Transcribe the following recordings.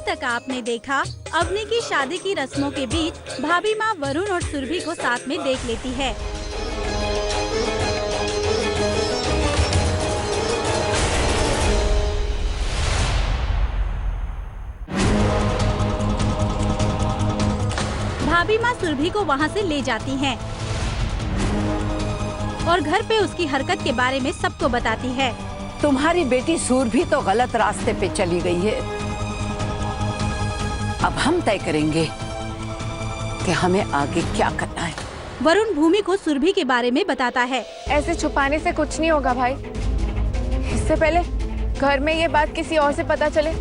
तक आपने देखा, अवनी की शादी की रस्मों के बीच भाभी माँ वरुण और सुरभि को साथ में देख लेती है। भाभी माँ सुरभि को वहाँ से ले जाती हैं और घर पे उसकी हरकत के बारे में सबको बताती है। तुम्हारी बेटी सुरभि तो गलत रास्ते पे चली गई है। अब हम तय करेंगे कि हमें आगे क्या करना है। वरुण भूमि को सुरभि के बारे में बताता है। ऐसे छुपाने से कुछ नहीं होगा भाई। इससे पहले घर में ये बात किसी और से पता चले,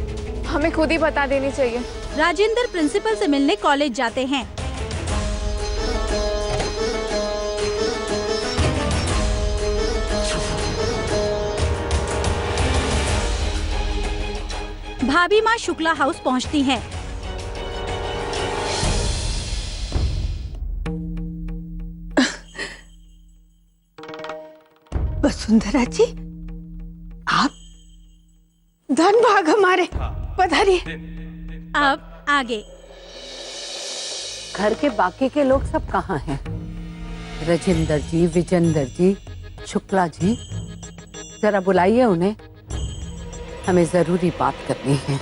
हमें खुद ही बता देनी चाहिए। राजेंद्र प्रिंसिपल से मिलने कॉलेज जाते हैं। भाभी माँ शुक्ला हाउस पहुँचती हैं। वसुंधरा जी, आप धन भाग हमारे, पधारिए। अब आगे घर के बाकी के लोग सब कहाँ हैं? राजेंद्र जी, विजेंद्र जी, शुक्ला जी, जरा बुलाइए उन्हें, हमें जरूरी बात करनी है।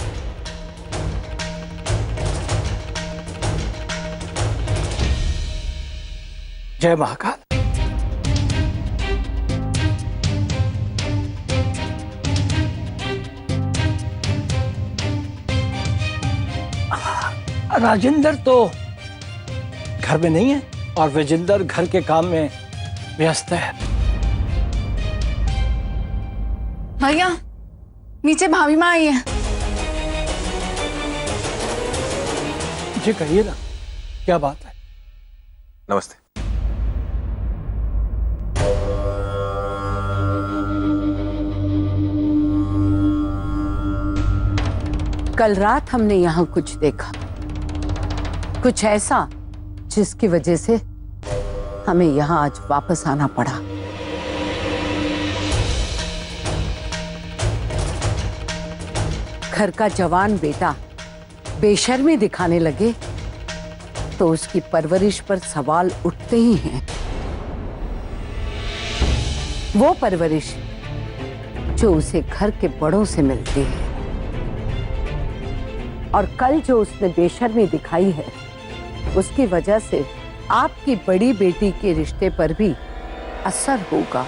जय महाकाल। राजेंद्र तो घर में नहीं है और विजेंद्र घर के काम में व्यस्त है। भैया, नीचे भाभी माँ आई है। जी कहिए ना, क्या बात है? नमस्ते। कल रात हमने यहाँ कुछ देखा, कुछ ऐसा जिसकी वजह से हमें यहाँ आज वापस आना पड़ा। घर का जवान बेटा बेशर्मी दिखाने लगे तो उसकी परवरिश पर सवाल उठते ही हैं। वो परवरिश जो उसे घर के बड़ों से मिलती है, और कल जो उसने बेशर्मी दिखाई है उसकी वजह से आपकी बड़ी बेटी के रिश्ते पर भी असर होगा।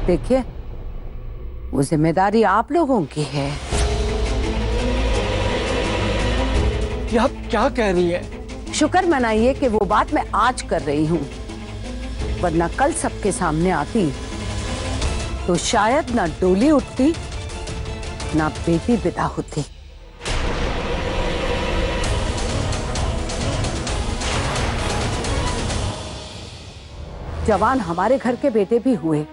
देखिए, वो जिम्मेदारी आप लोगों की है। ये आप क्या कह रही हैं? शुक्र मनाइए कि वो बात मैं आज कर रही हूँ, वरना कल सबके सामने आती तो शायद ना डोली उठती ना बेटी विदा होती। जवान हमारे घर के बेटे भी हुए।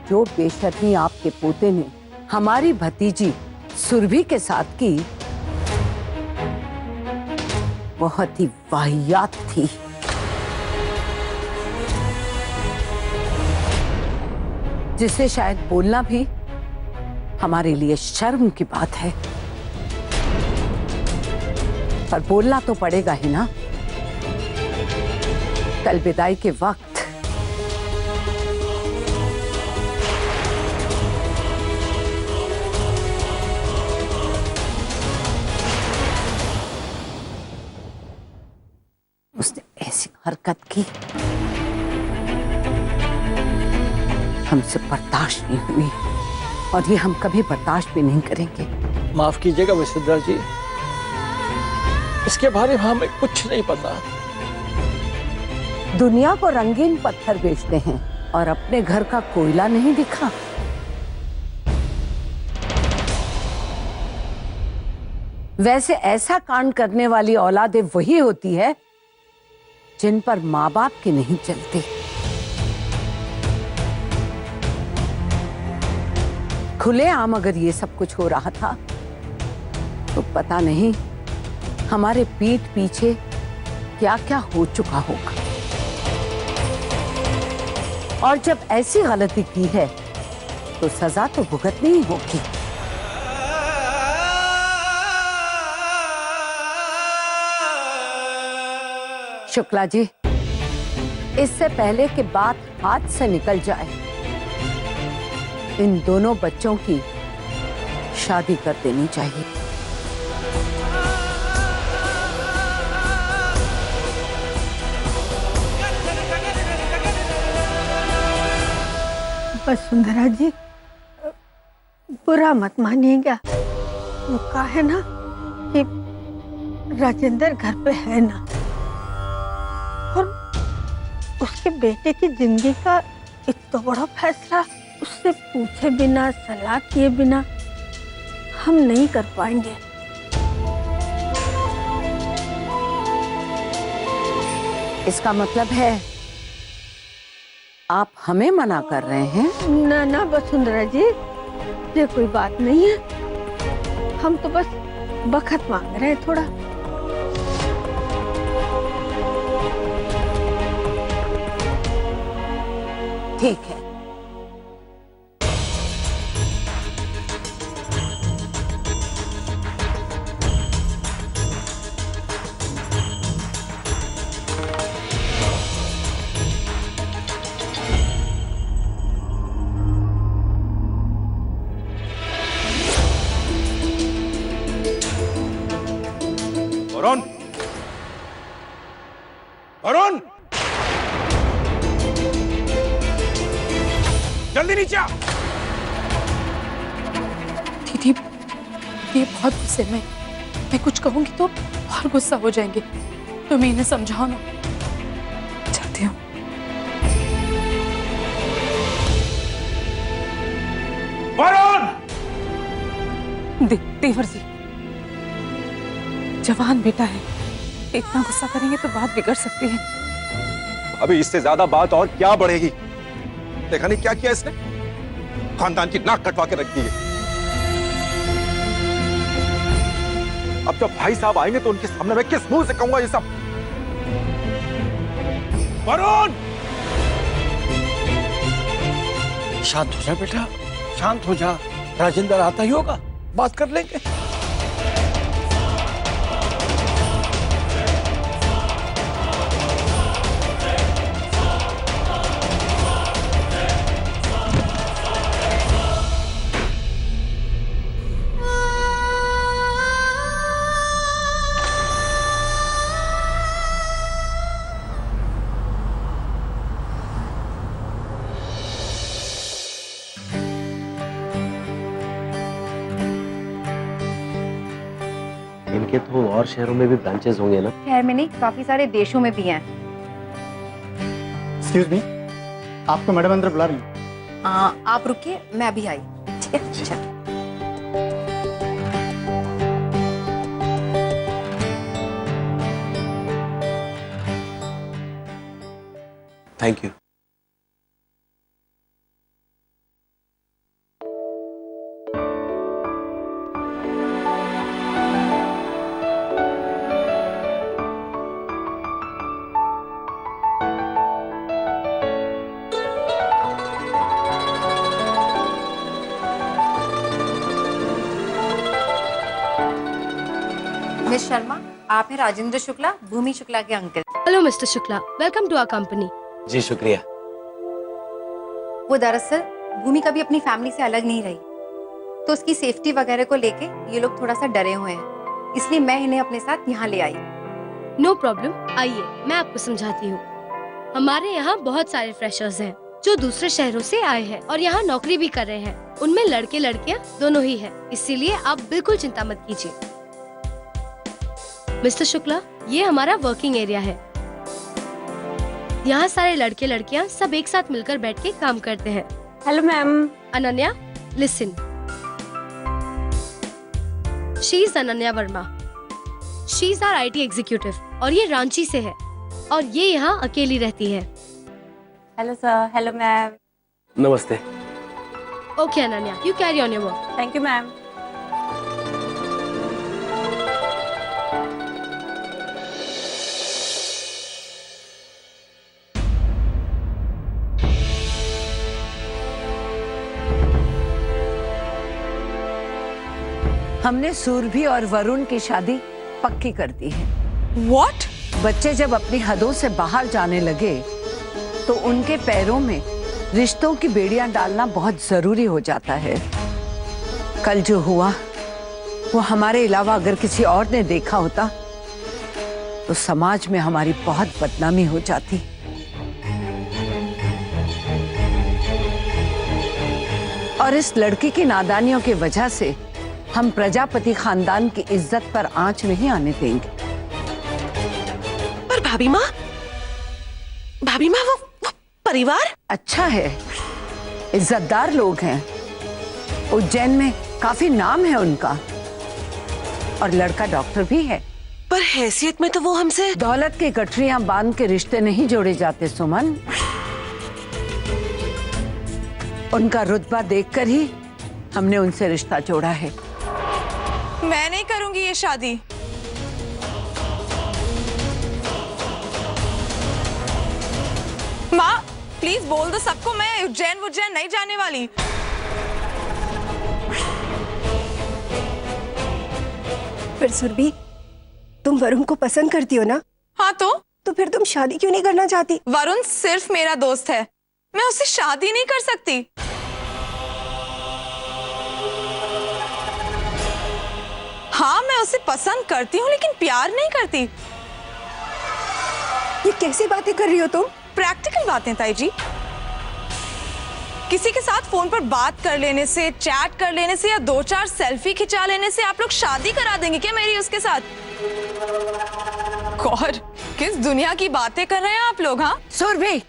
जो बेशर्मी आपके पोते ने हमारी भतीजी सुरभि के साथ की, बहुत ही वाहियात थी। जिसे शायद बोलना भी हमारे लिए शर्म की बात है, पर बोलना तो पड़ेगा ही ना। कल विदाई के वक्त उसने ऐसी हरकत की, हमसे बर्दाश्त नहीं हुई और ये हम कभी बर्दाश्त भी नहीं करेंगे। माफ कीजिएगा वसुंधरा जी, इसके बारे में हमें कुछ नहीं पता। दुनिया को रंगीन पत्थर बेचते हैं और अपने घर का कोयला नहीं दिखा। वैसे ऐसा कांड करने वाली औलादें वही होती है जिन पर माँ बाप की नहीं चलती। खुलेआम अगर ये सब कुछ हो रहा था तो पता नहीं हमारे पीठ पीछे क्या क्या हो चुका होगा। और जब ऐसी गलती की है तो सजा तो भुगतनी ही होगी। शुक्ला जी, इससे पहले कि बात हाथ से निकल जाए, इन दोनों बच्चों की शादी कर देनी चाहिए। वसुंधरा जी, बुरा मत मानिएगा। वो कहा है ना कि राजेंद्र घर पे है ना, और उसके बेटे की जिंदगी का इतना बड़ा फैसला उससे पूछे बिना, सलाह किए बिना हम नहीं कर पाएंगे। इसका मतलब है आप हमें मना कर रहे हैं? ना ना वसुंधरा जी, ये कोई बात नहीं है। हम तो बस वक्त मांग रहे हैं थोड़ा। ठीक है, वरुण, वरुण, जल्दी नीचे आ। दीदी, ये बहुत गुस्से में, मैं कुछ कहूंगी तो और गुस्सा हो जाएंगे। तुम इन्हें समझाओ ना। चाहती हूँ। वरुण! देवर जी, जवान बेटा है, इतना गुस्सा करेंगे तो बात बिगड़ सकती है। अभी इससे ज्यादा बात और क्या बढ़ेगी? देखा नहीं क्या किया इसने? खानदान की नाक कटवा के रख दी है। अब जब भाई साहब आएंगे तो उनके सामने मैं किस मुंह से कहूंगा ये सब? वरुण! शांत हो जा बेटा, शांत हो जा। राजेंद्र आता ही होगा, बात कर लेंगे। इनके तो और शहरों में भी ब्रांचेस होंगे ना? शहर में नहीं, काफी सारे देशों में भी हैं। एक्सक्यूज मी, आपको मैडम अंदर बुला रही है। आप रुकिए, मैं अभी आई। ठीक है, अच्छा। Thank you. मिस शर्मा, आप हैं राजेंद्र शुक्ला, भूमि शुक्ला के uncle. Hello mister Shukla, welcome to our company. जी शुक्रिया। वो दरअसल भूमि कभी अपनी फैमिली से अलग नहीं रही, तो उसकी सेफ्टी वगैरह को लेके ये लोग थोड़ा सा डरे हुए हैं, इसलिए मैं इन्हें अपने साथ यहाँ ले आई। नो प्रॉब्लम, आइए मैं आपको समझाती हूँ। हमारे यहाँ बहुत सारे फ्रेशर्स हैं जो दूसरे शहरों से आए हैं और यहाँ नौकरी भी कर रहे हैं। उनमें लड़के लड़कियाँ दोनों ही हैं, इसीलिए आप बिल्कुल चिंता मत कीजिए। मिस्टर शुक्ला, ये हमारा वर्किंग एरिया है। यहाँ सारे लड़के लड़कियाँ सब एक साथ मिलकर बैठ के काम करते हैं। Hello ma'am. Ananya, listen. She is Ananya Verma. She is our IT executive और ये रांची से है और ये यहाँ अकेली रहती है। Hello sir. Hello ma'am. नमस्ते। Okay Ananya, you carry on your work. Thank you ma'am. हमने सुरभि और वरुण की शादी पक्की कर दी है। What? बच्चे जब अपनी हदों से बाहर जाने लगे तो उनके पैरों में रिश्तों की बेड़ियां डालना बहुत जरूरी हो जाता है। कल जो हुआ वो हमारे अलावा अगर किसी और ने देखा होता तो समाज में हमारी बहुत बदनामी हो जाती। और इस लड़की की नादानियों की वजह से हम प्रजापति खानदान की इज्जत पर आंच नहीं आने देंगे। पर भाभी माँ वो परिवार अच्छा है, इज्जतदार लोग हैं। उज्जैन में काफी नाम है उनका और लड़का डॉक्टर भी है। पर हैसियत में तो वो हमसे दौलत की गठरियां बांध के रिश्ते नहीं जोड़े जाते सुमन। उनका रुतबा देखकर ही हमने उनसे रिश्ता जोड़ा है। मैं नहीं करूंगी ये शादी। माँ प्लीज बोल दो सबको, मैं उज्जैन नहीं जाने वाली। फिर सुरभि, तुम वरुण को पसंद करती हो ना? हाँ तो फिर तुम शादी क्यों नहीं करना चाहती? वरुण सिर्फ मेरा दोस्त है, मैं उससे शादी नहीं कर सकती। हाँ मैं उसे पसंद करती हूँ लेकिन प्यार नहीं करती। ये कैसी बातें कर रही हो तुम? प्रैक्टिकल बातें ताई जी। किसी के साथ फोन पर बात कर लेने से, चैट कर लेने से या 2-4 सेल्फी खिंचा लेने से आप लोग शादी करा देंगे क्या मेरी उसके साथ? गॉड, किस दुनिया की बातें कर रहे हैं आप लोग? हाँ सुरभि,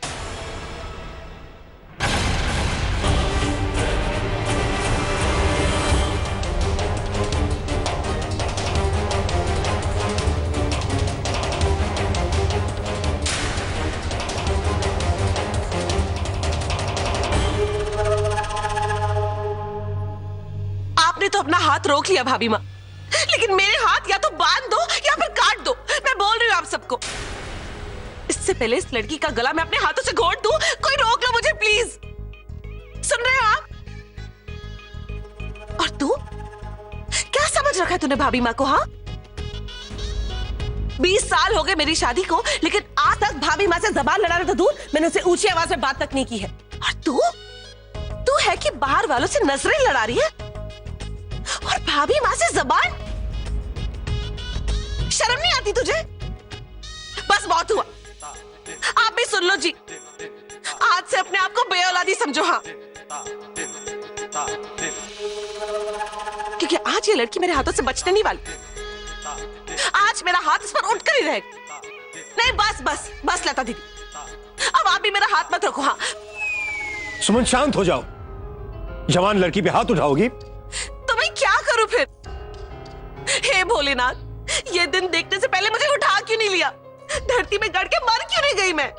आपने तो अपना हाथ रोक लिया भाभी माँ, लेकिन मेरे हाथ या तो बांध दो या फिर काट दो। मैं बोल रही हूँ आप सबको, इससे पहले इस लड़की का गला मैं अपने हाथों से घोट दूं, कोई रोक लो मुझे प्लीज। सुन रहे हो आप? और तू क्या समझ रखा है तूने भाभी माँ को? हाँ 20 साल हो गए मेरी शादी को, लेकिन आज तक भाभी माँ से जबान लड़ाना तो दूर, मैंने उसे ऊंची आवाज में बात तक नहीं की है। और तू है कि बाहर वालों से नजरें लड़ा रही है और भाभी माँ से जबान। शर्म नहीं आती तुझे? बस बहुत हुआ, आप भी सुन लो जी, आज से अपने आप को बेऔलादी समझो। हाँ क्योंकि आज ये लड़की मेरे हाथों से बचने नहीं वाली। आज मेरा हाथ इस पर उठकर ही रहेगा। नहीं बस लता दीदी, अब आप भी मेरा हाथ मत रखो। हाँ सुमन शांत हो जाओ, जवान लड़की पे हाथ उठाओगी तो मैं क्या करूं फिर? हे भोलेनाथ, ये दिन देखने से पहले मुझे उठा क्यों नहीं लिया? धरती में गड़ के मर क्यों नहीं गई मैं?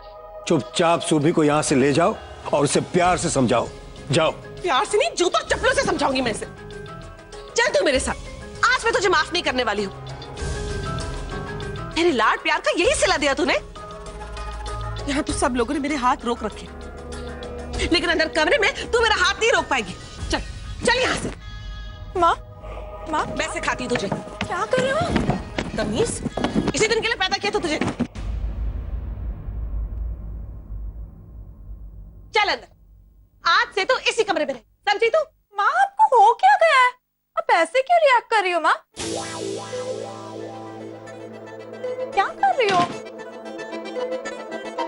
चुपचाप सुरभि को यहाँ से ले जाओ और उसे प्यार से समझाओ। जाओ। प्यार से नहीं, जूतों चप्पलों से समझाऊंगी मैं इसे। चल तू मेरे साथ, आज मैं तुझे माफ नहीं करने वाली हूँ। तेरे लाड प्यार का यही सिला दिया तूने। यहाँ तो सब लोगों ने मेरे हाथ रोक रखे, लेकिन अंदर कमरे में तू मेरा हाथ नहीं रोक पाएगी। चल यहाँ से। माँ मैं सिखाती हूँ तुझे। क्या कर रहे हो? तमीज, इसी दिन के लिए पैदा किया था तुझे। चल अंदर, आज से तो इसी कमरे में रह, समझी तू? माँ आपको हो क्या गया है? आप ऐसे क्यों रिएक्ट कर रही हो? माँ क्या कर रही हो?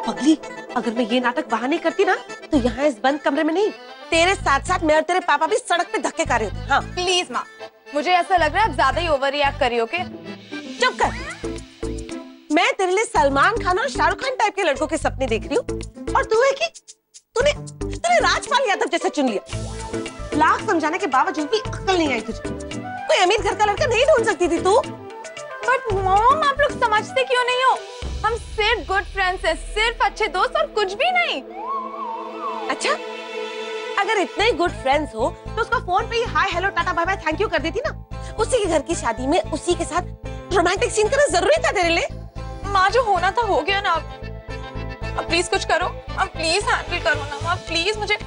पगली, अगर मैं ये नाटक वहां नहीं करती ना तो यहाँ इस बंद कमरे में नहीं, तेरे साथ साथ मैं और तेरे पापा भी सड़क पे धक्के खा रहे होते। हाँ प्लीज माँ, मुझे ऐसा लग रहा है आप ज्यादा ही ओवर रिएक्ट कर रही हो। के चुप कर। मैं तेरे लिए सलमान खान और शाहरुख खान टाइप के लड़कों के सपने देख रही हूँ और तू है कि तूने राजपाल यादव जैसा चुन लिया। लाख समझाने के बावजूद भी अक्ल नहीं आई तुझे। कोई अमीर घर का लड़का नहीं ढूंढ सकती थी तू? बट मॉम, आप लोग समझते क्यों नहीं हो? हम सिर्फ गुड फ्रेंड्स हैं, सिर्फ अच्छे दोस्त और कुछ भी नहीं। अच्छा, अगर इतने ही गुड फ्रेंड्स हो तो उसका फोन पे ही hi hello tata bye bye thank you कर देती ना। उसी के घर की शादी में उसी के साथ रोमांटिक सीन करना जरूरी था तेरे लिए? माँ, जो होना था हो गया ना। अब प्लीज कुछ करो, अब प्लीज हैंडल करो ना माँ, प्लीज। मुझे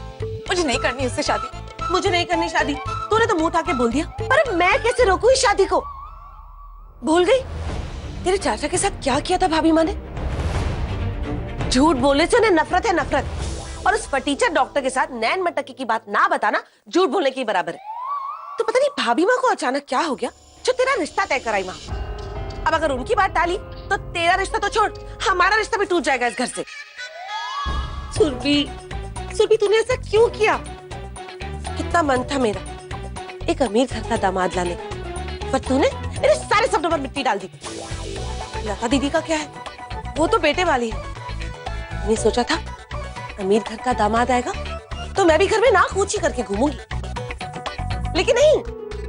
नहीं करनी उससे शादी। मुझे नहीं करनी शादी। तूने तो मुंह उठा के बोल दिया, पर मैं कैसे रोकूं इस शादी को? भूल गई तेरे चाचा के साथ क्या किया था भाभी माँ ने? झूठ बोलने से उन्हें नफरत है, नफरत। और उस फटीचर डॉक्टर के साथ नैन मटकी की बात ना बताना झूठ बोलने के बराबर है। तो पता नहीं भाभी माँ को अचानक क्या हो गया जो तेरा रिश्ता तय कराई माँ। अब अगर उनकी बात टाली तो तेरा रिश्ता तो छोड़, हमारा रिश्ता भी टूट जाएगा इस घर से। सुरभि, सुरभि तूने ऐसा क्यों किया? कितना मन था मेरा एक अमीर घर का दामाद लाने, पर तूने मेरे सारे सपनों पर मिट्टी डाल दी। लता दीदी का क्या है, वो तो बेटे वाली है। मैंने सोचा था अमीर घर का दामाद आएगा तो मैं भी घर में नाक ऊंची करके घूमूंगी, लेकिन नहीं,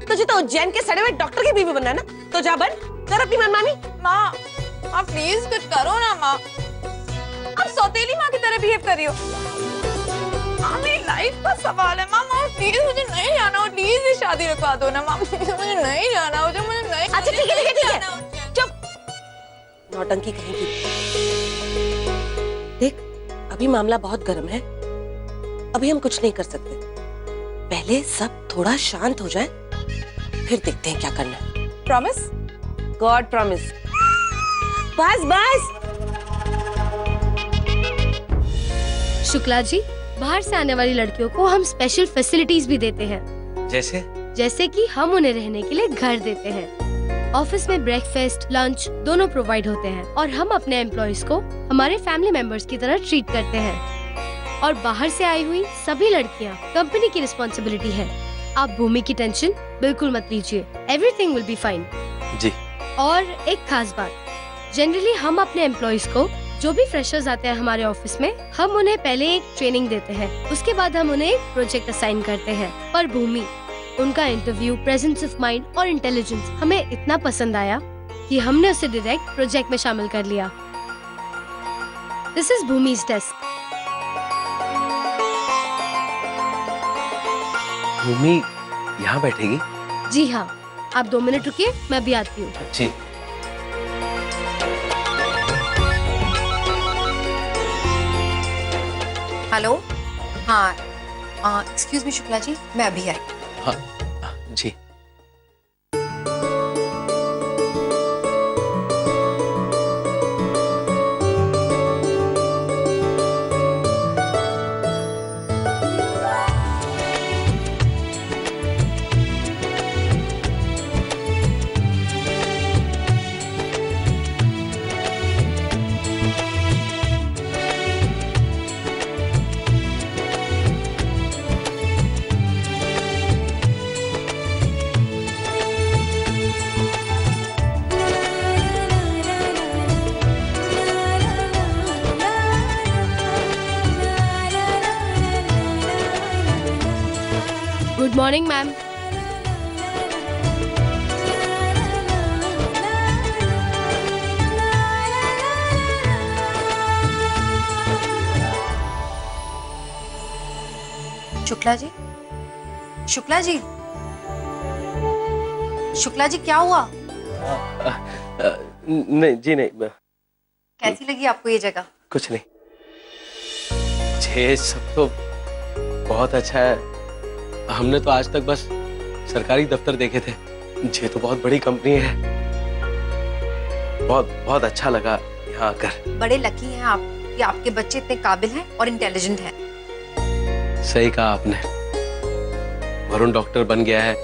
तुझे तो उज्जैन के सड़े हुए डॉक्टर की बीवी बनना है ना, तो जा बन कर अपनी मनमानी। माँ प्लीज कुछ करो ना माँ, अब सौतेली माँ की तरह बिहेव कर रही हो। माँ मेरी लाइफ का सवाल है माँ, प्लीज मुझे नहीं जाना हो, प्लीज ये शादी रुकवा दो ना माँ, मुझे नहीं जाना हो, मुझे नहीं। अच्छा ठीक है ठीक है, चुप, नौटंकी कहेंगी। देख अभी मामला बहुत गर्म है, अभी हम कुछ नहीं कर सकते, पहले सब थोड़ा शांत हो जाए फिर देखते हैं क्या करना है। प्रॉमिस? God promise. बस बस। शुक्ला जी, बाहर से आने वाली लड़कियों को हम स्पेशल फैसिलिटीज भी देते हैं। जैसे कि हम उन्हें रहने के लिए घर देते हैं। ऑफिस में ब्रेकफास्ट, लंच दोनों प्रोवाइड होते हैं और हम अपने एम्प्लॉइज को हमारे फैमिली मेंबर्स की तरह ट्रीट करते हैं। और बाहर से आई हुई सभी लड़कियां कंपनी की रिस्पॉन्सिबिलिटी है। आप भूमि की टेंशन बिल्कुल मत लीजिए, एवरीथिंग विल बी फाइन। जी। और एक खास बात, जनरली हम अपने एम्प्लॉइज को, जो भी फ्रेशर्स आते हैं हमारे ऑफिस में, हम उन्हें पहले एक ट्रेनिंग देते हैं, उसके बाद हम उन्हें एक प्रोजेक्ट असाइन करते हैं। पर भूमि, उनका इंटरव्यू, प्रेजेंस ऑफ माइंड और इंटेलिजेंस हमें इतना पसंद आया कि हमने उसे डायरेक्ट प्रोजेक्ट में शामिल कर लिया। दिस इज भूमि's डेस्क। भूमि यहाँ बैठेगी? जी हाँ, आप 2 मिनट रुकिए, मैं भी आती हूँ। जी। हेलो, हाँ, एक्सक्यूज मी शुक्ला जी, मैं अभी आई। हाँ जी। Good morning ma'am. Shukla ji, Shukla ji, Shukla ji क्या हुआ? नहीं जी, नहीं। कैसी लगी आपको ये जगह? कुछ नहीं, ये सब तो बहुत अच्छा है। हमने तो आज तक बस सरकारी दफ्तर देखे थे, ये तो बहुत बड़ी कंपनी है। बहुत बहुत अच्छा लगा यहाँ आकर। बड़े लकी हैं आप कि आपके बच्चे इतने काबिल हैं और इंटेलिजेंट हैं। सही कहा आपने। वरुण डॉक्टर बन गया है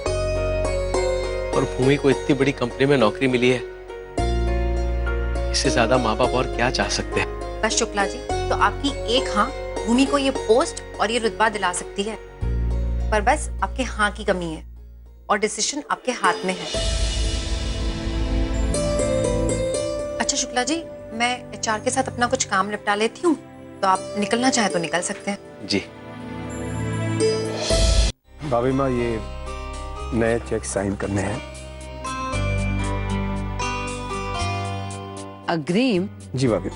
और भूमि को इतनी बड़ी कंपनी में नौकरी मिली है, इससे ज्यादा माँ बाप और क्या चाह सकते हैं। बस शुक्ला जी, तो आपकी एक हाँ भूमि को ये पोस्ट और ये रुतबा दिला सकती है, पर बस आपके हाँ की कमी है और डिसीजन आपके हाथ में है। अच्छा शुक्ला जी, मैं एचआर के साथ अपना कुछ काम निपटा लेती हूँ, तो आप निकलना चाहे तो निकल सकते हैं। जी। भाभी माँ, ये नए चेक साइन करने हैं। अग्रिम? जी भाभी।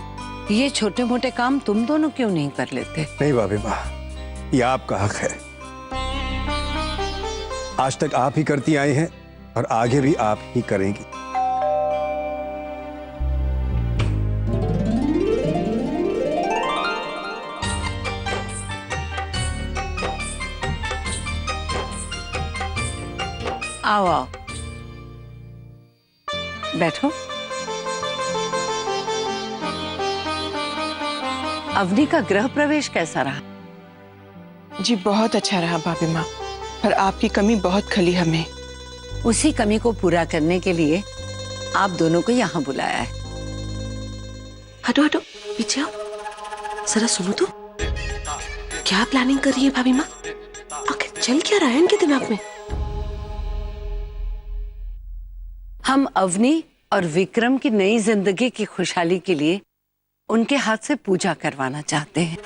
ये छोटे मोटे काम तुम दोनों क्यों नहीं कर लेते? नहीं भाभी माँ, ये आपका हक है। आज तक आप ही करती आई हैं और आगे भी आप ही करेंगी। आओ आओ, बैठो। अवनी का गृह प्रवेश कैसा रहा? जी बहुत अच्छा रहा भाभी माँ, पर आपकी कमी बहुत खली हमें। उसी कमी को पूरा करने के लिए आप दोनों को यहाँ बुलाया है। हटो हटो, पीछे आओ, जरा सुनो तो। क्या प्लानिंग कर रही है भाभी माँ? आखिर चल क्या रहा है इनके दिमाग में? हम अवनी और विक्रम की नई जिंदगी की खुशहाली के लिए उनके हाथ से पूजा करवाना चाहते हैं।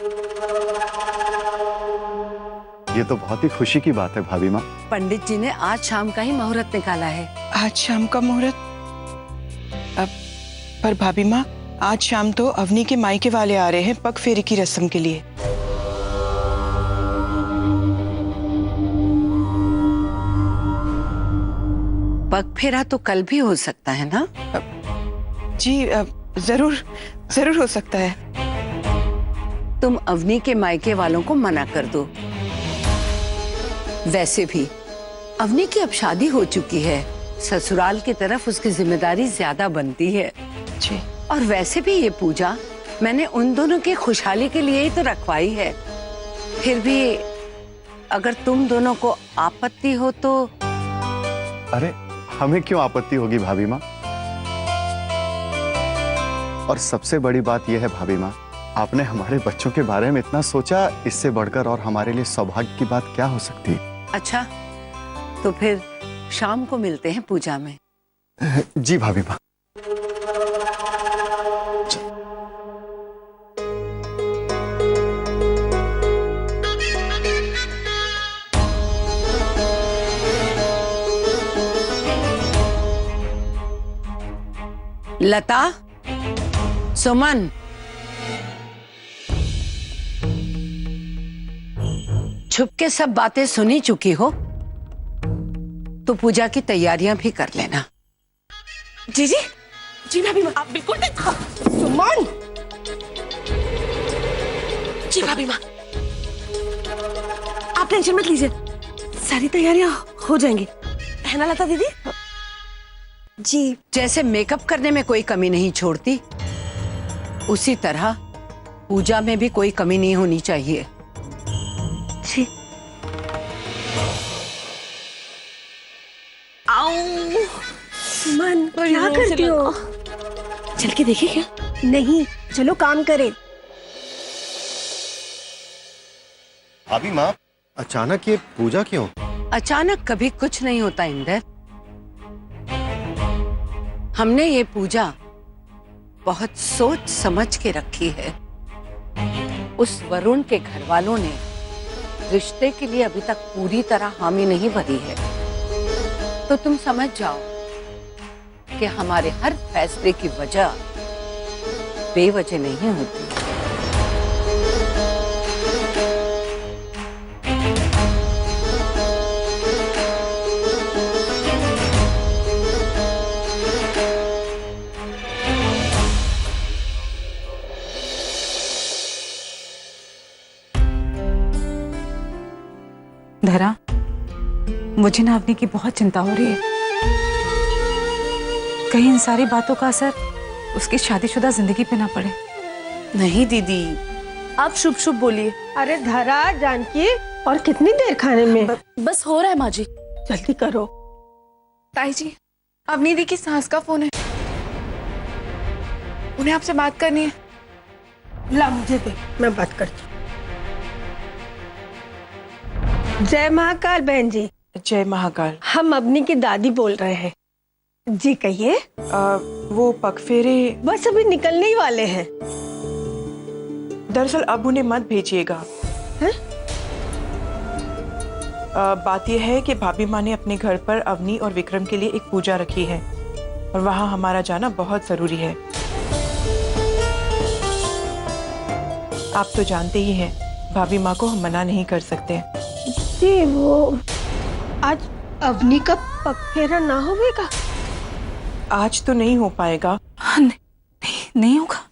ये तो बहुत ही खुशी की बात है भाभी माँ। पंडित जी ने आज शाम का ही मुहूर्त निकाला है। आज शाम का मुहूर्त? अब पर भाभी माँ, आज शाम तो अवनी के मायके वाले आ रहे हैं पग फेरी की रस्म के लिए। पग फेरा तो कल भी हो सकता है ना? जी जरूर जरूर हो सकता है। तुम अवनी के मायके वालों को मना कर दो। वैसे भी अवनी की अब शादी हो चुकी है, ससुराल की तरफ उसकी जिम्मेदारी ज्यादा बनती है। जी। और वैसे भी ये पूजा मैंने उन दोनों की खुशहाली के लिए ही तो रखवाई है। फिर भी अगर तुम दोनों को आपत्ति हो तो। अरे हमें क्यों आपत्ति होगी भाभी माँ? और सबसे बड़ी बात यह है भाभी माँ, आपने हमारे बच्चों के बारे में इतना सोचा, इससे बढ़कर और हमारे लिए सौभाग्य की बात क्या हो सकती है? अच्छा, तो फिर शाम को मिलते हैं पूजा में। जी भाभी माँ। लता, सुमन, छुप के सब बातें सुनी चुकी हो तो पूजा की तैयारियां भी कर लेना। जी जी जी भाभी माँ, आप बिल्कुल सुमन। जी भाभी माँ, आप टेंशन मत लीजिए, सारी तैयारियां हो जाएंगी, है ना लता दीदी? जी। जैसे मेकअप करने में कोई कमी नहीं छोड़ती, उसी तरह पूजा में भी कोई कमी नहीं होनी चाहिए। जी। आओ सुमन, क्या करती हो? चल के देखिए क्या? नहीं, चलो काम करें। भाभी माँ, अचानक ये पूजा क्यों? अचानक कभी कुछ नहीं होता इंदर। हमने ये पूजा बहुत सोच समझ के रखी है। उस वरुण के घर वालों ने रिश्ते के लिए अभी तक पूरी तरह हामी नहीं भरी है, तो तुम समझ जाओ कि हमारे हर फैसले की वजह बेवजह नहीं होती। धरा, मुझे ना अवनी की बहुत चिंता हो रही है। कहीं इन सारी बातों का असर उसकी शादीशुदा जिंदगी पे ना पड़े। नहीं दीदी, आप शुभ शुभ बोलिए। अरे धरा, जानकी, और कितनी देर खाने में? बस हो रहा है माँ जी। जल्दी करो। ताई जी, अवनी दी की सास का फोन है, उन्हें आपसे बात करनी है। ला मुझे दे, मैं बात करती हूँ। जय महाकाल बहन जी। जय महाकाल। हम अवनी की दादी बोल रहे हैं। जी कहिए। वो पगफेरे बस अभी निकलने ही वाले हैं। दरअसल अब उन्हें मत भेजिएगा। बात यह है कि भाभी माँ ने अपने घर पर अवनी और विक्रम के लिए एक पूजा रखी है और वहाँ हमारा जाना बहुत जरूरी है। आप तो जानते ही हैं, भाभी माँ को हम मना नहीं कर सकते। जी, वो आज अवनी का पगफेरा ना होगा? आज तो नहीं हो पाएगा। नहीं होगा।